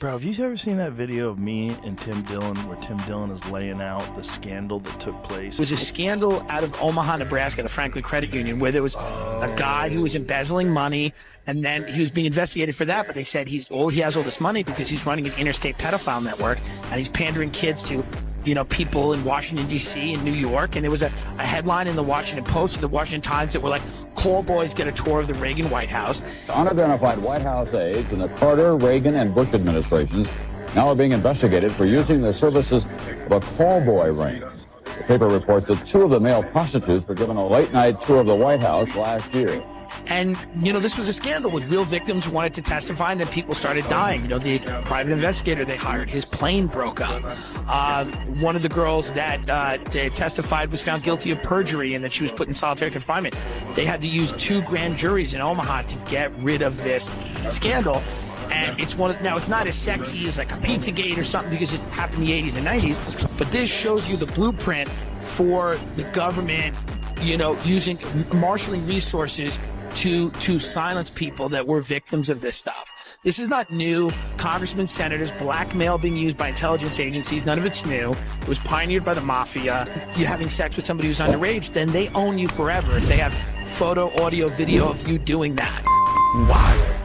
Bro, have you ever seen that video of me and Tim Dillon where Tim Dillon is laying out the scandal that took place? It was a scandal out of Omaha, Nebraska, the Franklin Credit Union, where there was a guy who was embezzling money, and then he was being investigated for that, but they said he has all this money because he's running an interstate pedophile network, and he's pandering kids to, you know, people in Washington, D.C. and New York. And there was a headline in the Washington Post and the Washington Times that were like, call boys get a tour of the Reagan White House. Unidentified White House aides in the Carter, Reagan, and Bush administrations now are being investigated for using the services of a call boy ring. The paper reports that two of the male prostitutes were given a late-night tour of the White House last year. And, you know, this was a scandal with real victims who wanted to testify, and then people started dying. You know, the private investigator they hired, his plane broke up. One of the girls that testified was found guilty of perjury and that she was put in solitary confinement. They had to use 2 grand juries in Omaha to get rid of this scandal. And it's now it's not as sexy as like a Pizzagate or something because it happened in the 80s and 90s, but this shows you the blueprint for the government, you know, marshaling resources to silence people that were victims of this stuff. This is not new. Congressmen, senators, blackmail being used by intelligence agencies, none of it's new. It was pioneered by the mafia. You having sex with somebody who's underage, then they own you forever if they have photo, audio, video of you doing that. Wow.